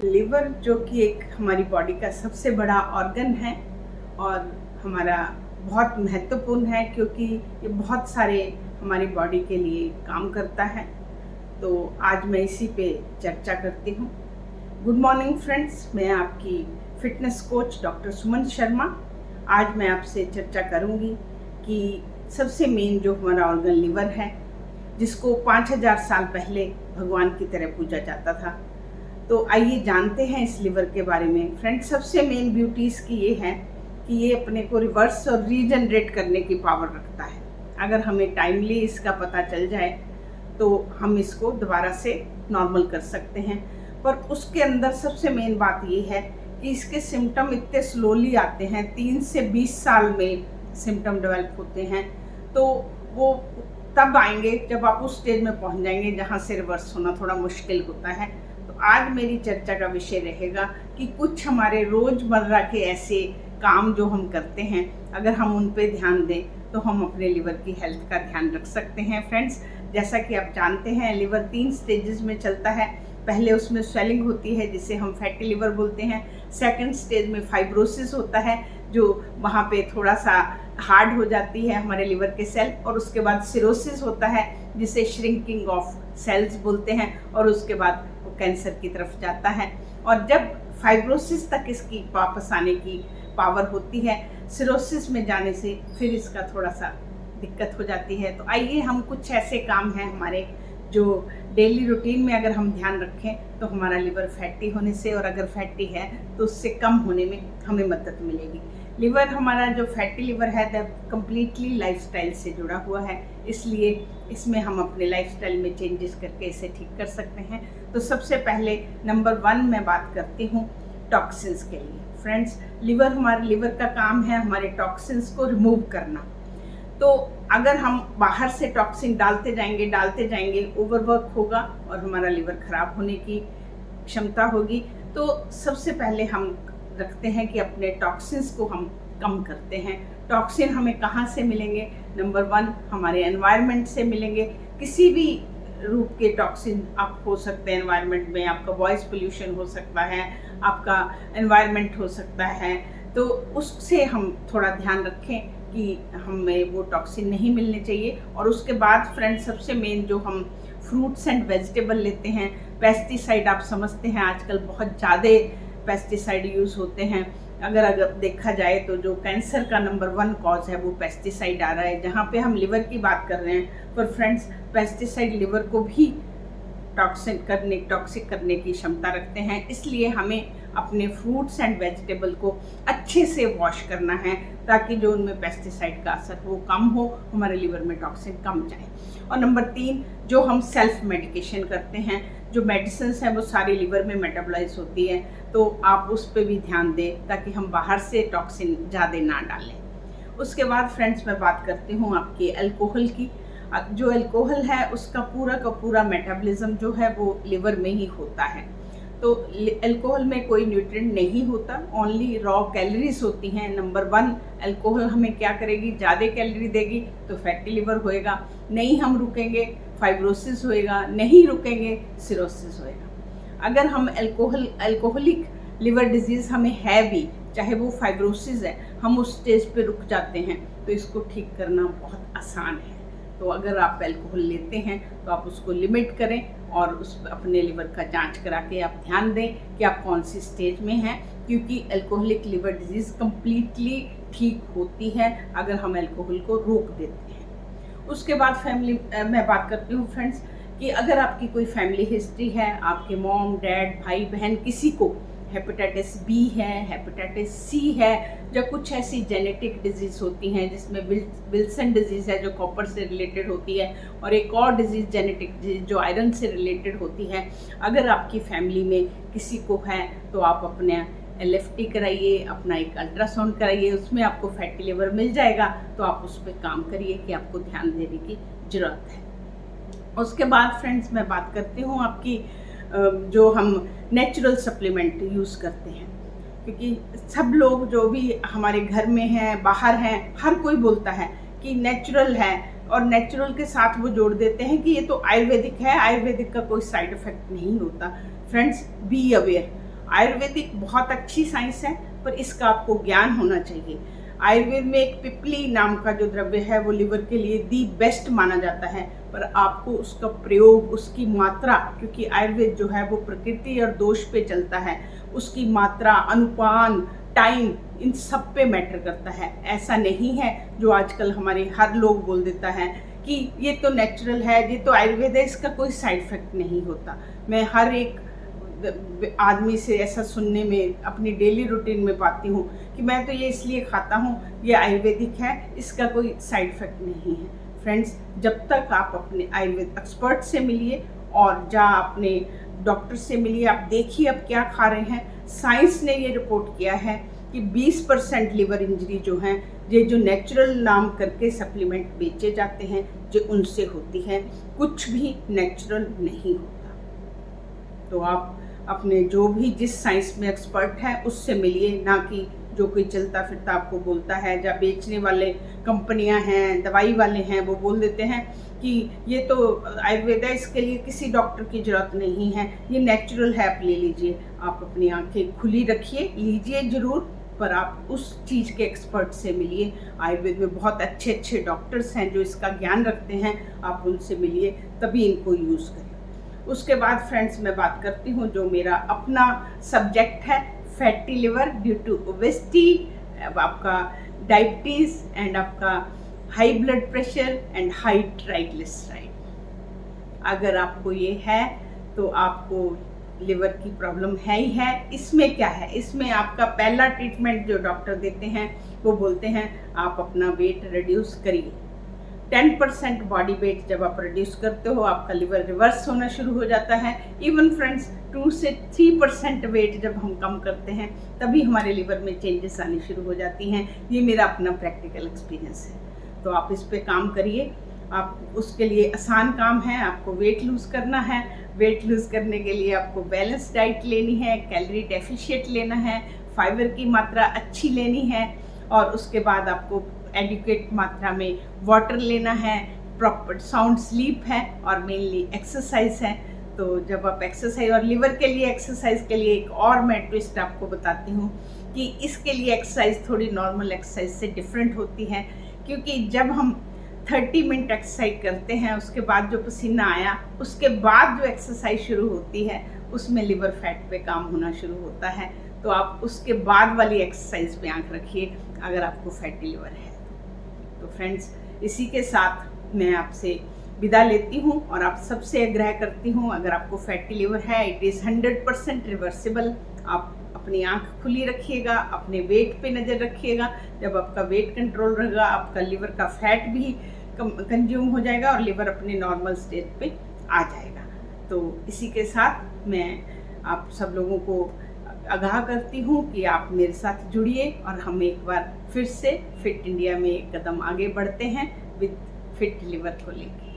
Liver जो कि एक हमारी बॉडी का सबसे बड़ा ऑर्गन है और हमारा बहुत महत्वपूर्ण है, क्योंकि ये बहुत सारे हमारी बॉडी के लिए काम करता है। तो आज मैं इसी पे चर्चा करती हूँ। गुड मॉर्निंग फ्रेंड्स, मैं आपकी fitness coach doctor Suman Sharma. आज मैं आपसे चर्चा करूँगी कि सबसे मेन जो हमारा ऑर्गन लिवर है, जिसको 5000 साल पहले भगवान की तरह पूजा जाता था। तो आइए जानते हैं इस लिवर के बारे में। फ्रेंड्स, सबसे मेन ब्यूटी इसकी ये है कि ये अपने को रिवर्स और रीजनरेट करने की पावर रखता है। अगर हमें टाइमली इसका पता चल जाए तो हम इसको दोबारा से नॉर्मल कर सकते हैं। पर उसके अंदर सबसे मेन बात ये है कि इसके सिम्टम इतने स्लोली आते हैं, 3 से 20 साल में सिम्टम डेवलप होते हैं। तो वो तब आएंगे जब आप उस स्टेज में पहुंच जाएंगे जहां से रिवर्स होना थोड़ा मुश्किल होता है। तो आज मेरी चर्चा का विषय रहेगा कि कुछ हमारे रोजमर्रा के ऐसे काम जो हम करते हैं, अगर हम उन पे ध्यान दें तो हम अपने लिवर की हेल्थ का ध्यान रख सकते हैं। फ्रेंड्स, जैसा कि आप जानते हैं, लिवर 3 स्टेजेस में चलता है। पहले उसमें स्वेलिंग होती है जिसे हम फैटी लिवर बोलते हैं। सेकंड स्टेज में फाइब्रोसिस होता है, जो वहाँ पे थोड़ा सा हार्ड हो जाती है हमारे लिवर के सेल। और उसके बाद सिरोसिस होता है जिसे श्रिंकिंग ऑफ सेल्स बोलते हैं, और उसके बाद वो कैंसर की तरफ जाता है। और जब फाइब्रोसिस तक इसकी वापस आने की पावर होती है, सिरोसिस में जाने से फिर इसका थोड़ा सा दिक्कत हो जाती है। तो आइए हम कुछ ऐसे काम हैं हमारे जो डेली रूटीन में अगर हम ध्यान रखें तो हमारा लिवर फैटी होने से, और अगर फैटी है तो उससे कम होने में हमें मदद मिलेगी। लिवर हमारा जो फैटी लिवर है दैट कम्प्लीटली लाइफस्टाइल से जुड़ा हुआ है, इसलिए इसमें हम अपने लाइफस्टाइल में चेंजेस करके इसे ठीक कर सकते हैं। तो सबसे पहले नंबर 1 मैं बात करती हूँ टॉक्सिन्स के लिए। फ्रेंड्स, हमारे लिवर का काम है हमारे टॉक्सिन्स को रिमूव करना। तो अगर हम बाहर से टॉक्सिन डालते जाएंगे, ओवरवर्क होगा और हमारा लिवर खराब होने की क्षमता होगी। तो सबसे पहले हम रखते हैं कि अपने टॉक्सिन्स को हम कम करते हैं। टॉक्सिन हमें कहाँ से मिलेंगे? नंबर 1 हमारे एनवायरनमेंट से मिलेंगे। किसी भी रूप के टॉक्सिन आप हो सकते हैं एनवायरनमेंट में। आपका वॉइस पोल्यूशन हो सकता है, आपका एनवायरनमेंट हो सकता है। तो उससे हम थोड़ा ध्यान रखें कि हमें वो टॉक्सिन नहीं मिलने चाहिए। और उसके बाद फ्रेंड्स, सबसे मेन जो हम फ्रूट्स एंड वेजिटेबल लेते हैं, पेस्टिसाइड आप समझते हैं आजकल बहुत ज़्यादा पेस्टिसाइड यूज़ होते हैं। अगर देखा जाए तो जो कैंसर का नंबर 1 कॉज है वो पेस्टिसाइड आ रहा है, जहाँ पे हम लिवर की बात कर रहे हैं। पर फ्रेंड्स, पेस्टिसाइड लिवर को भी टॉक्सिक करने की क्षमता रखते हैं। इसलिए हमें अपने फ्रूट्स एंड वेजिटेबल को अच्छे से वॉश करना है, ताकि जो उनमें पेस्टिसाइड का असर वो कम हो, हमारे लिवर में टॉक्सिन कम जाए। और नंबर 3, जो हम सेल्फ मेडिकेशन करते हैं, जो मेडिसिन हैं वो सारी लिवर में मेटाबोलाइज होती है। तो आप उस पर भी ध्यान दें ताकि हम बाहर से टॉक्सिन ज़्यादा ना डालें। उसके बाद फ्रेंड्स, मैं बात करती हूँ आपकी अल्कोहल की। जो अल्कोहल है उसका पूरा का पूरा मेटाबॉलिज्म जो है वो लिवर में ही होता है। तो अल्कोहल में कोई न्यूट्रिएंट नहीं होता, ओनली रॉ कैलोरीज होती हैं। नंबर 1, अल्कोहल हमें क्या करेगी? ज़्यादा कैलोरी देगी तो फैटी लिवर होएगा। नहीं हम रुकेंगे, फाइब्रोसिस होएगा। नहीं रुकेंगे, सिरोसिस होएगा। अगर हम अल्कोहलिक लिवर डिजीज़ हमें है भी, चाहे वो फाइब्रोसिस है, हम उस स्टेज पे रुक जाते हैं, तो इसको ठीक करना बहुत आसान है। तो अगर आप अल्कोहल लेते हैं तो आप उसको लिमिट करें, और उस अपने लिवर का जांच करा के आप ध्यान दें कि आप कौन सी स्टेज में हैं, क्योंकि अल्कोहलिक लिवर डिजीज़ कम्प्लीटली ठीक होती है अगर हम अल्कोहल को रोक देते हैं। उसके बाद मैं बात करती हूँ फ्रेंड्स कि अगर आपकी कोई फैमिली हिस्ट्री है, आपके मॉम डैड भाई बहन किसी को हेपेटाइटिस बी है, हेपेटाइटिस सी है, या कुछ ऐसी जेनेटिक डिजीज़ होती हैं जिसमें विल्सन डिजीज़ है जो कॉपर से रिलेटेड होती है, और एक और डिजीज़ जेनेटिक डिजीज़ जो आयरन से रिलेटेड होती है। अगर आपकी फैमिली में किसी को है तो आप अपने LFT कराइए, अपना एक अल्ट्रासाउंड कराइए, उसमें आपको फैटी लिवर मिल जाएगा। तो आप उस पर काम करिए कि आपको ध्यान देने की ज़रूरत है। उसके बाद फ्रेंड्स, मैं बात करती हूँ आपकी जो हम नेचुरल सप्लीमेंट यूज़ करते हैं, क्योंकि सब लोग जो भी हमारे घर में हैं, बाहर हैं, हर कोई बोलता है कि नेचुरल है, और नेचुरल के साथ वो जोड़ देते हैं कि ये तो आयुर्वेदिक है, आयुर्वेदिक का कोई साइड इफ़ेक्ट नहीं होता। Friends, be aware. आयुर्वेदिक बहुत अच्छी साइंस है, पर इसका आपको ज्ञान होना चाहिए। आयुर्वेद में एक पिपली नाम का जो द्रव्य है वो लिवर के लिए दी बेस्ट माना जाता है, पर आपको उसका प्रयोग, उसकी मात्रा, क्योंकि आयुर्वेद जो है वो प्रकृति और दोष पे चलता है, उसकी मात्रा, अनुपान, टाइम, इन सब पे मैटर करता है। ऐसा नहीं है जो आजकल हमारे हर लोग बोल देता है कि ये तो नेचुरल है, ये तो आयुर्वेद है, इसका कोई साइड इफेक्ट नहीं होता। मैं हर एक आदमी से ऐसा सुनने में अपनी डेली रूटीन में पाती हूँ कि मैं तो ये इसलिए खाता हूँ, ये आयुर्वेदिक है, इसका कोई साइड इफेक्ट नहीं है। फ्रेंड्स, जब तक आप अपने आयुर्वेद एक्सपर्ट से मिलिए और अपने डॉक्टर से मिलिए, आप देखिए आप क्या खा रहे हैं। साइंस ने ये रिपोर्ट किया है कि 20% लिवर इंजरी जो है, ये जो नेचुरल नाम करके सप्लीमेंट बेचे जाते हैं, जो उनसे होती है, कुछ भी नेचुरल नहीं होता। तो आप अपने जो भी जिस साइंस में एक्सपर्ट है उससे मिलिए, ना कि जो कोई चलता फिरता आपको बोलता है। जब बेचने वाले कंपनियां हैं, दवाई वाले हैं, वो बोल देते हैं कि ये तो आयुर्वेद है, इसके लिए किसी डॉक्टर की ज़रूरत नहीं है, ये नेचुरल है, आप ले लीजिए। आप अपनी आंखें खुली रखिए, लीजिए ज़रूर, पर आप उस चीज़ के एक्सपर्ट से मिलिए। आयुर्वेद में बहुत अच्छे अच्छे डॉक्टर्स हैं जो इसका ज्ञान रखते हैं, आप उनसे मिलिए, तभी इनको यूज़ करें। उसके बाद फ्रेंड्स, मैं बात करती हूँ जो मेरा अपना सब्जेक्ट है, fatty liver due to obesity, आपका डायबिटीज़ एंड आपका high blood pressure and high triglyceride. अगर आपको ये है तो आपको लिवर की प्रॉब्लम है ही है। इसमें क्या है, इसमें आपका पहला ट्रीटमेंट जो डॉक्टर देते हैं वो बोलते हैं आप अपना वेट रिड्यूस करिए। 10% बॉडी वेट जब आप रिड्यूस करते हो, आपका लिवर रिवर्स होना शुरू हो जाता है। इवन फ्रेंड्स, 2 से 3% वेट जब हम कम करते हैं, तभी हमारे लिवर में चेंजेस आनी शुरू हो जाती हैं। ये मेरा अपना प्रैक्टिकल एक्सपीरियंस है। तो आप इस पे काम करिए। आप उसके लिए आसान काम है, आपको वेट लूज़ करना है। वेट लूज़ करने के लिए आपको बैलेंस डाइट लेनी है, कैलोरी डेफिशिएंट लेना है, फाइबर की मात्रा अच्छी लेनी है, और उसके बाद आपको एडिक्वेट मात्रा में वाटर लेना है, प्रॉपर साउंड स्लीप है, और मेनली एक्सरसाइज है। तो जब आप एक्सरसाइज, और लिवर के लिए एक्सरसाइज के लिए एक और मैं ट्विस्ट आपको बताती हूँ कि इसके लिए एक्सरसाइज थोड़ी नॉर्मल एक्सरसाइज से डिफरेंट होती है, क्योंकि जब हम 30 मिनट एक्सरसाइज करते हैं, उसके बाद जो पसीना आया, उसके बाद जो एक्सरसाइज शुरू होती है, उसमें लिवर फैट पे काम होना शुरू होता है। तो आप उसके बाद वाली एक्सरसाइज पे आंख रखिए अगर आपको फैटी लिवर है। तो फ्रेंड्स, इसी के साथ मैं आपसे विदा लेती हूँ और आप सबसे आग्रह करती हूँ, अगर आपको फैटी लिवर है, इट इज़ 100% रिवर्सिबल। आप अपनी आंख खुली रखिएगा, अपने वेट पे नज़र रखिएगा। जब आपका वेट कंट्रोल रहेगा, आपका लिवर का फैट भी कंज्यूम हो जाएगा और लिवर अपने नॉर्मल स्टेट पे आ जाएगा। तो इसी के साथ मैं आप सब लोगों को आगाह करती हूँ कि आप मेरे साथ जुड़िए और हम एक बार फिर से फिट इंडिया में एक कदम आगे बढ़ते हैं विद फिट लिवर को लेकर।